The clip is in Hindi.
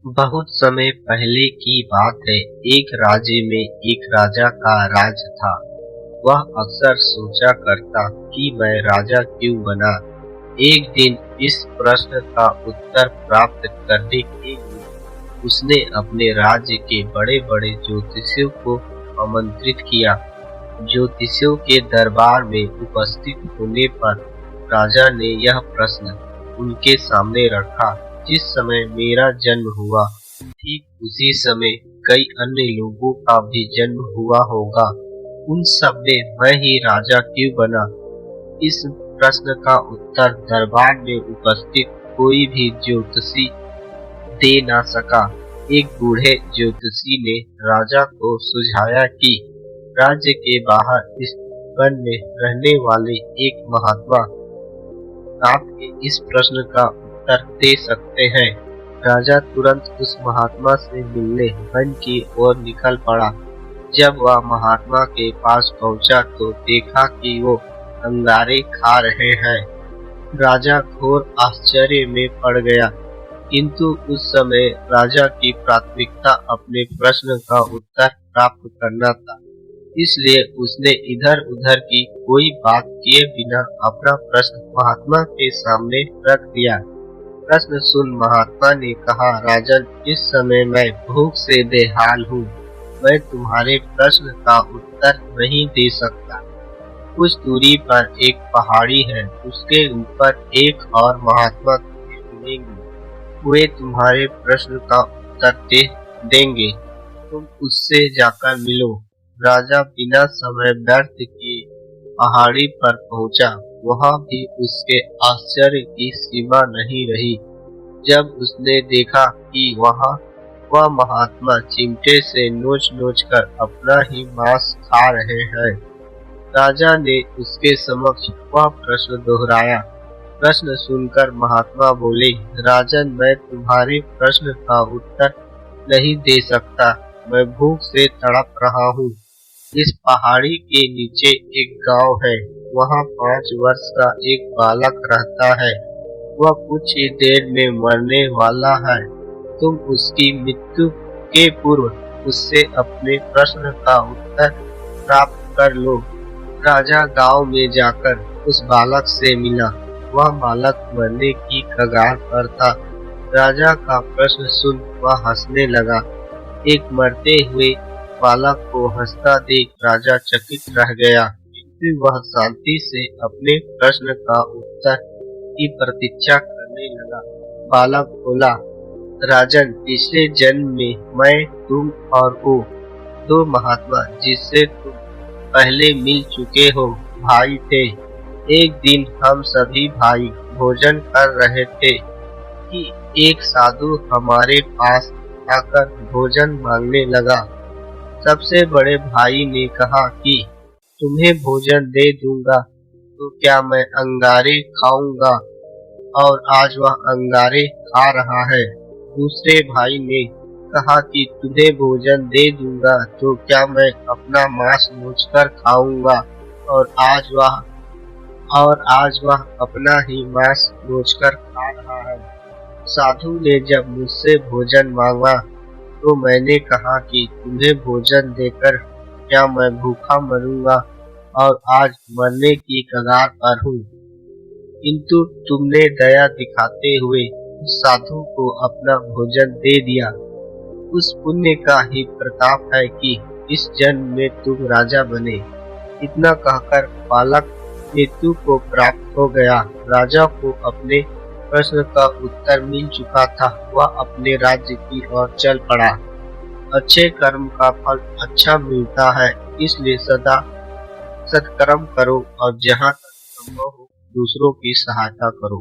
बहुत समय पहले की बात है। एक राज्य में एक राजा का राज था। वह अक्सर सोचा करता कि मैं राजा क्यों बना। एक दिन इस प्रश्न का उत्तर प्राप्त करने के लिए उसने अपने राज्य के बड़े बड़े ज्योतिषियों को आमंत्रित किया। ज्योतिषियों के दरबार में उपस्थित होने पर राजा ने यह प्रश्न उनके सामने रखा, जिस समय मेरा जन्म हुआ ठीक उसी समय कई अन्य लोगों का भी जन्म हुआ होगा। उन सब ने मैं ही राजा क्यों बना। इस प्रश्न का उत्तर दरबार में उपस्थित कोई भी ज्योतिषी दे न सका। एक बूढ़े ज्योतिषी ने राजा को सुझाया कि राज्य के बाहर इस वन में रहने वाले एक महात्मा आपके इस प्रश्न का उत्तर दे सकते हैं। राजा तुरंत उस महात्मा से मिलने वन की ओर निकल पड़ा। जब वह महात्मा के पास पहुंचा तो देखा कि वो अंगारे खा रहे हैं। राजा घोर आश्चर्य में पड़ गया, किंतु उस समय राजा की प्राथमिकता अपने प्रश्न का उत्तर प्राप्त करना था। इसलिए उसने इधर उधर की कोई बात किए बिना अपना प्रश्न महात्मा के सामने रख दिया। प्रश्न सुन महात्मा ने कहा, राजन, इस समय मैं भूख से बेहाल हूँ। मैं तुम्हारे प्रश्न का उत्तर नहीं दे सकता। कुछ दूरी पर एक पहाड़ी है, उसके ऊपर एक और महात्मा तुम्हें मिलेंगे। वे तुम्हारे प्रश्न का उत्तर दे देंगे। तुम उससे जाकर मिलो। राजा बिना समय व्यर्थ किए पहाड़ी पर पहुंचा। वहां भी उसके आश्चर्य की सीमा नहीं रही जब उसने देखा कि वह महात्मा चिमटे से नोच नोच कर अपना ही मांस खा रहे हैं। राजा ने उसके समक्ष वह प्रश्न दोहराया। प्रश्न सुनकर महात्मा बोले, राजन, मैं तुम्हारे प्रश्न का उत्तर नहीं दे सकता। मैं भूख से तड़प रहा हूँ। इस पहाड़ी के नीचे एक गांव है। वहाँ 5 वर्ष का एक बालक रहता है। वह कुछ ही देर में मरने वाला है। तुम उसकी मृत्यु के पूर्व उससे अपने प्रश्न का उत्तर प्राप्त कर लो। राजा गांव में जाकर उस बालक से मिला। वह बालक मरने की कगार पर था। राजा का प्रश्न सुन वह हंसने लगा। एक मरते हुए बालक को हंसता देख राजा चकित रह गया, किंतु वह शांति से अपने प्रश्न का उत्तर की प्रतीक्षा करने लगा। बालक बोला, राजन, पिछले जन्म में मैं, तुम और वो 2 महात्मा जिससे तुम पहले मिल चुके हो भाई थे। एक दिन हम सभी भाई भोजन कर रहे थे कि एक साधु हमारे पास आकर भोजन मांगने लगा। सबसे बड़े भाई ने कहा कि तुम्हें भोजन दे दूंगा तो क्या मैं अंगारे खाऊंगा, और आज वह अंगारे खा रहा है। दूसरे भाई ने कहा कि तुम्हें भोजन दे दूंगा तो क्या मैं अपना मांस नोचकर खाऊंगा, और आज वह अपना ही मांस नोचकर खा रहा है। साधु ने जब मुझसे भोजन मांगा तो मैंने कहा कि तुम्हें भोजन देकर क्या मैं भूखा मरूंगा, और आज मरने की कगार पर हूँ। किंतु तुमने दया दिखाते हुए उस साधु को अपना भोजन दे दिया। उस पुण्य का ही प्रताप है कि इस जन्म में तुम राजा बने। इतना कहकर बालक मृत्यु को प्राप्त हो गया। राजा को अपने प्रश्न का उत्तर मिल चुका था। वह अपने राज्य की ओर चल पड़ा। अच्छे कर्म का फल अच्छा मिलता है, इसलिए सदा सत्कर्म करो और जहाँ तक संभव हो दूसरों की सहायता करो।